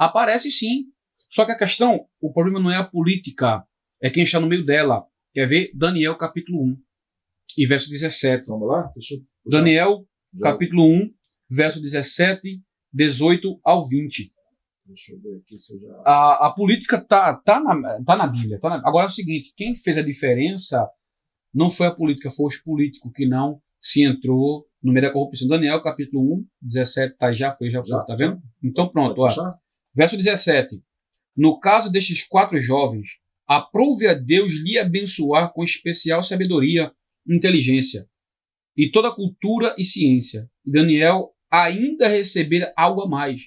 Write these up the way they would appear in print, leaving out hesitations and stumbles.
Aparece sim. Só que a questão, o problema não é a política, é quem está no meio dela. Quer ver? Daniel capítulo 1 e verso 17. Vamos lá? Deixa eu Daniel capítulo 1, verso 17, 18 ao 20. Deixa eu ver aqui se eu já... A política tá na Bíblia. Agora é o seguinte, quem fez a diferença não foi a política, foi os políticos que não se entrou no meio da corrupção. Daniel capítulo 1, 17, já foi, tá vendo? Então pronto, ó. Verso 17. No caso destes 4 jovens, aprove a Deus lhe abençoar com especial sabedoria, inteligência e toda cultura e ciência. E Daniel ainda receber algo a mais.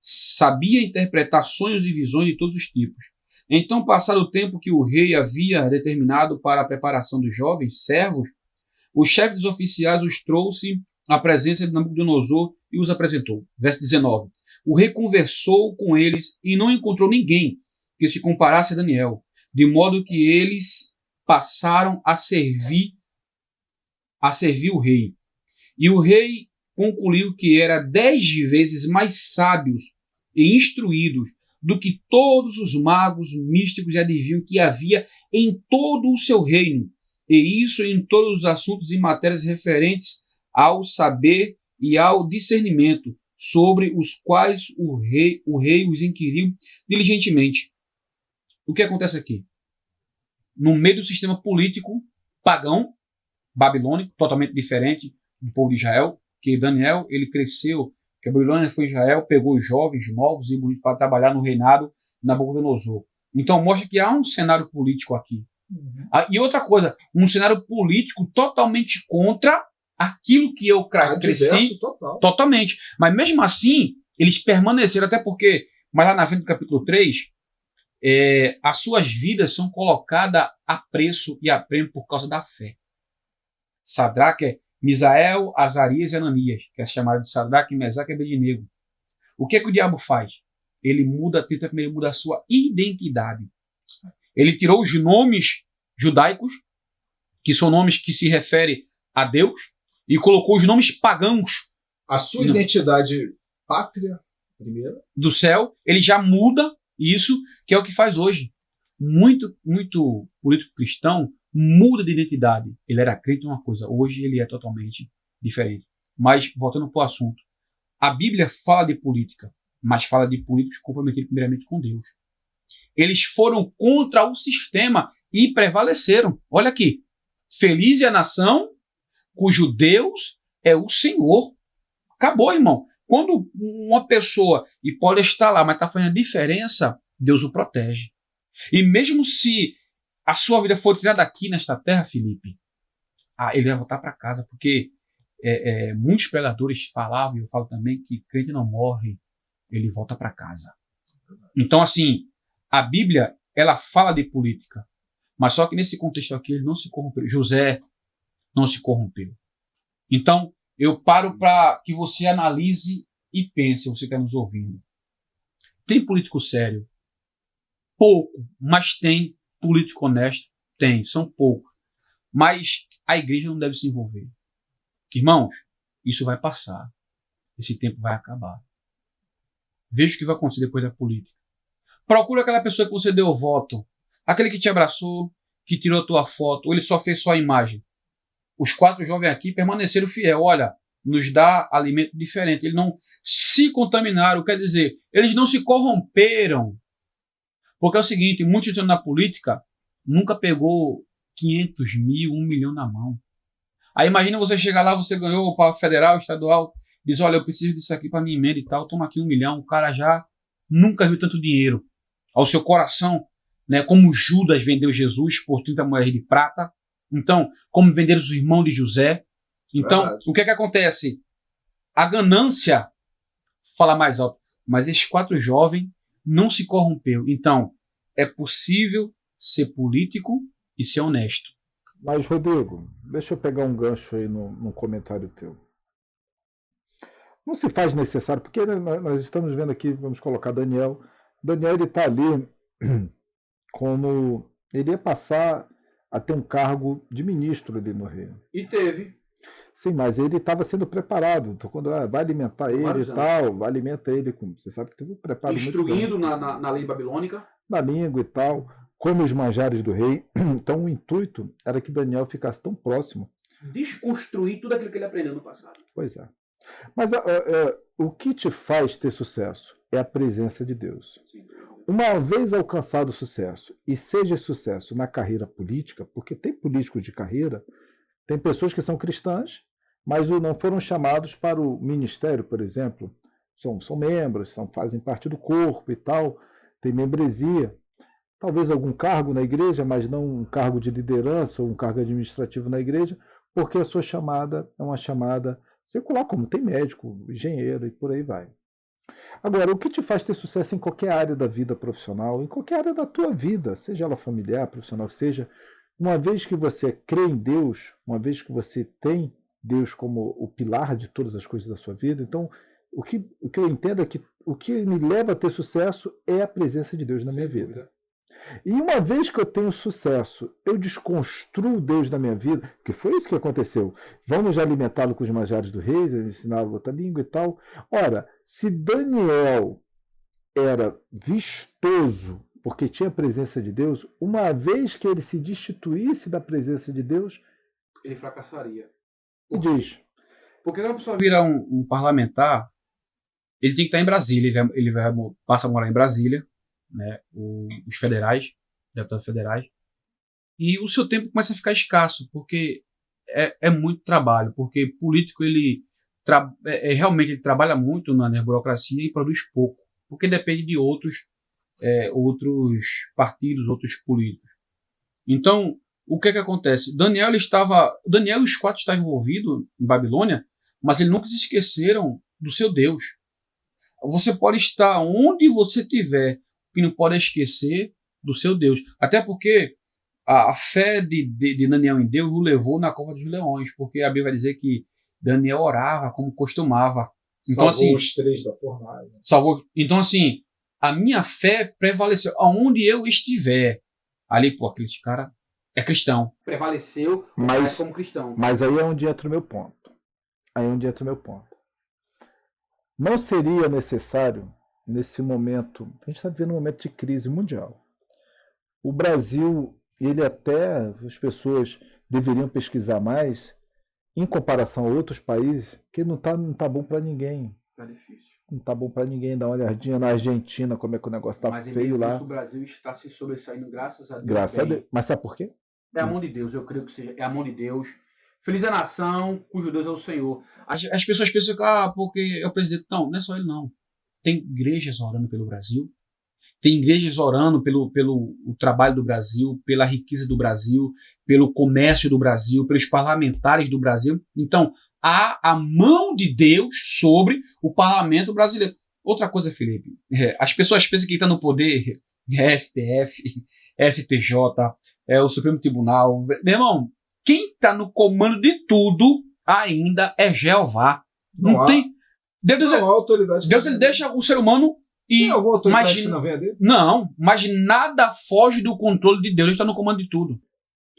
Sabia interpretar sonhos e visões de todos os tipos. Então, passado o tempo que o rei havia determinado para a preparação dos jovens servos, o chefe dos oficiais os trouxe à presença de Nabucodonosor e os apresentou. Verso 19. O rei conversou com eles e não encontrou ninguém que se comparasse a Daniel, de modo que eles passaram a servir o rei. E o rei concluiu que era 10 vezes mais sábios e instruídos do que todos os magos, místicos e adivinhos que havia em todo o seu reino, e isso em todos os assuntos e matérias referentes ao saber e ao discernimento, sobre os quais o rei os inquiriu diligentemente. O que acontece aqui? No meio do sistema político pagão, babilônico, totalmente diferente do povo de Israel, que Daniel, ele cresceu, que a Babilônia foi Israel, pegou os jovens, novos e bonitos para trabalhar no reinado de Nabucodonosor. Então mostra que há um cenário político aqui. E outra coisa, um cenário político totalmente contra aquilo que eu cresci. Totalmente. Mas mesmo assim, eles permaneceram, até porque, mais lá na frente do capítulo 3, as suas vidas são colocadas a preço e a prêmio por causa da fé. Sadraque, Misael, Azarias e Ananias, que é chamado de Sadraque, Mesaque e Abednego. O que é que o diabo faz? Ele tenta primeiro mudar a sua identidade. Ele tirou os nomes judaicos, que são nomes que se referem a Deus, e colocou os nomes pagãos. A sua identidade pátria, primeiro, do céu, ele já muda isso, que é o que faz hoje. Muito político cristão muda de identidade. Ele era crente em uma coisa, hoje ele é totalmente diferente. Mas, voltando para o assunto, a Bíblia fala de política, mas fala de políticos comprometidos primeiramente com Deus. Eles foram contra o sistema e prevaleceram. Olha aqui. Feliz é a nação cujo Deus é o Senhor. Acabou, irmão. Quando uma pessoa, e pode estar lá, mas está fazendo diferença, Deus o protege. E mesmo se a sua vida for tirada aqui nesta terra, Felipe, ele vai voltar para casa, porque muitos pregadores falavam, e eu falo também, que crente não morre, ele volta para casa. Então, assim, a Bíblia, ela fala de política, mas só que nesse contexto aqui ele não se corrompeu. José não se corrompeu. Então, eu paro para que você analise e pense, você que está nos ouvindo. Tem político sério? Pouco, mas tem político honesto? Tem, são poucos. Mas a igreja não deve se envolver. Irmãos, isso vai passar. Esse tempo vai acabar. Veja o que vai acontecer depois da política. Procura aquela pessoa que você deu o voto. Aquele que te abraçou, que tirou a tua foto, ou ele só fez só a imagem. Os 4 jovens aqui permaneceram fiel. Olha, nos dá alimento diferente. Eles não se contaminaram, quer dizer, eles não se corromperam. Porque é o seguinte, muitos entrando na política nunca pegou 500 mil, 1 milhão na mão. Aí imagina você chegar lá, você ganhou para federal, estadual, diz, olha, eu preciso disso aqui para minha emenda e tal, toma aqui 1 milhão. O cara já nunca viu tanto dinheiro. Ao seu coração, né, como Judas vendeu Jesus por 30 moedas de prata. Então, como venderam os irmãos de José. Então, verdade. O que é que acontece? A ganância fala mais alto. Mas esses 4 jovens não se corrompeu. Então, é possível ser político e ser honesto. Mas, Rodrigo, deixa eu pegar um gancho aí no comentário teu. Não se faz necessário, porque nós estamos vendo aqui, vamos colocar Daniel. Daniel, ele está ali como... Ele ia passar a ter um cargo de ministro ali no reino. E teve. Sim, mas ele estava sendo preparado. Então, quando vai alimentar ele vários e anos. tal, alimenta ele com. Você sabe que teve um preparo muito Instruindo grande na lei babilônica. na língua e tal, come os manjares do rei. Então, o intuito era que Daniel ficasse tão próximo. Desconstruir tudo aquilo que ele aprendeu no passado. Pois é. Mas o que te faz ter sucesso é a presença de Deus. Sim. Uma vez alcançado o sucesso, e seja sucesso na carreira política, porque tem políticos de carreira, tem pessoas que são cristãs, mas não foram chamados para o ministério, por exemplo. São membros, fazem parte do corpo e tal, tem membresia. Talvez algum cargo na igreja, mas não um cargo de liderança ou um cargo administrativo na igreja, porque a sua chamada é uma chamada secular, como tem médico, engenheiro e por aí vai. Agora, o que te faz ter sucesso em qualquer área da vida profissional, em qualquer área da tua vida, seja ela familiar, profissional, que seja, uma vez que você crê em Deus, uma vez que você tem Deus como o pilar de todas as coisas da sua vida, então o que eu entendo é que o que me leva a ter sucesso é a presença de Deus na minha vida. E uma vez que eu tenho sucesso, eu desconstruo Deus na minha vida, que foi isso que aconteceu. Vamos alimentá-lo com os manjares do rei, ensiná-lo outra língua e tal. Ora, se Daniel era vistoso porque tinha a presença de Deus, uma vez que ele se destituísse da presença de Deus, ele fracassaria. Diz. Porque quando a pessoa vira um parlamentar, ele tem que estar em Brasília, ele passa a morar em Brasília, né, os federais, deputados federais, e o seu tempo começa a ficar escasso, porque é muito trabalho, porque político realmente ele trabalha muito na burocracia e produz pouco, porque depende de outros partidos, outros políticos. Então, o que acontece? Daniel e os quatro estavam envolvidos em Babilônia, mas eles nunca se esqueceram do seu Deus. Você pode estar onde você estiver, que não pode esquecer do seu Deus. Até porque a fé de Daniel em Deus o levou na cova dos leões, porque a Bíblia vai dizer que Daniel orava como costumava. Então, salvou os 3 da fornalha. Então, assim, a minha fé prevaleceu. Aonde eu estiver, ali, aquele cara é cristão. Prevaleceu, mas como cristão. Mas aí é onde entra o meu ponto. Não seria necessário, nesse momento, a gente está vivendo um momento de crise mundial. O Brasil, as pessoas deveriam pesquisar mais, em comparação a outros países, que não tá bom para ninguém. Tá difícil. Não tá bom para ninguém. Dá uma olhadinha na Argentina, como é que o negócio tá feio lá. Mas o Brasil está se sobressaindo, graças a Deus. Graças a Deus. Mas sabe por quê? É a mão de Deus, eu creio que seja. É a mão de Deus. Feliz é a nação cujo Deus é o Senhor. As pessoas pensam que porque é o presidente. Não é só ele, não. Tem igrejas orando pelo Brasil. Tem igrejas orando pelo o trabalho do Brasil, pela riqueza do Brasil, pelo comércio do Brasil, pelos parlamentares do Brasil. Então, há a mão de Deus sobre o parlamento brasileiro. Outra coisa, Felipe, as pessoas pensam que está no poder STF, STJ, o Supremo Tribunal. Meu irmão, quem está no comando de tudo ainda é Jeová. Não tem. Deus ele deixa o ser humano e. Tem alguma autoridade que não venha dele? Não, mas nada foge do controle de Deus. Ele está no comando de tudo.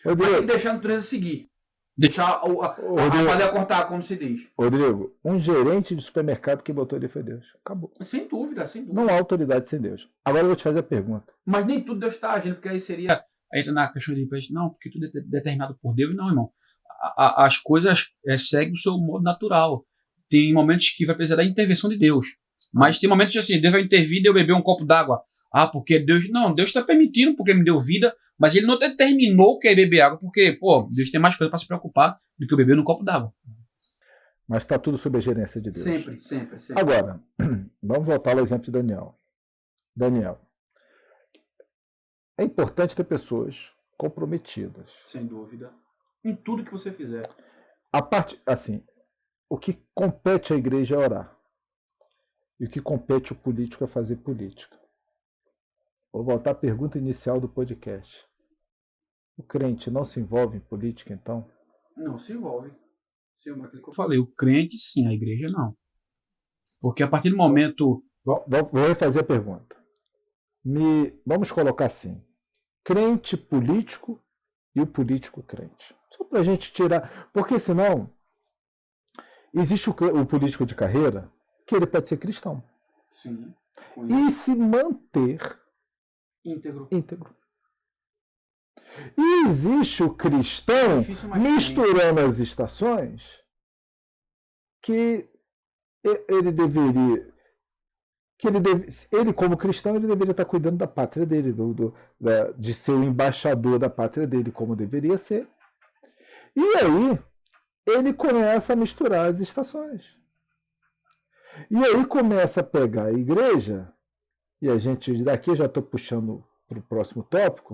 Mas tem que deixar a natureza seguir. Deixar a rapaziada cortar, como se diz. Rodrigo, um gerente de supermercado que botou ele foi Deus. Acabou. Sem dúvida. Não há autoridade sem Deus. Agora eu vou te fazer a pergunta. Mas nem tudo Deus está agindo, porque aí seria. Aí entra na questão de não, porque tudo é determinado por Deus. Não, irmão. As coisas seguem o seu modo natural. Tem momentos que vai precisar da intervenção de Deus. Mas tem momentos assim, Deus vai intervir e eu beber um copo d'água. Porque Deus... Não, Deus está permitindo porque ele me deu vida, mas ele não determinou que é beber água, porque, Deus tem mais coisa para se preocupar do que eu beber num copo d'água. Mas está tudo sob a gerência de Deus. Sempre. Agora, vamos voltar ao exemplo de Daniel. Daniel, é importante ter pessoas comprometidas. Sem dúvida. Em tudo que você fizer. O que compete à igreja é orar. E o que compete ao político é fazer política. Vou voltar à pergunta inicial do podcast. O crente não se envolve em política, então? Não se envolve. Eu falei, o crente sim, a igreja não. Porque a partir do momento... Vou refazer a pergunta. Vamos colocar assim. Crente político e o político crente. Só para a gente tirar... Porque senão Existe o político de carreira que ele pode ser cristão Sim. e se manter Íntegro. íntegro. E existe o cristão Difícil, mas misturando as estações que ele deveria, ele como cristão, ele deveria estar cuidando da pátria dele, de ser o embaixador da pátria dele, como deveria ser. E aí ele começa a misturar as estações. E aí começa a pegar a igreja, e a gente daqui eu já estou puxando para o próximo tópico,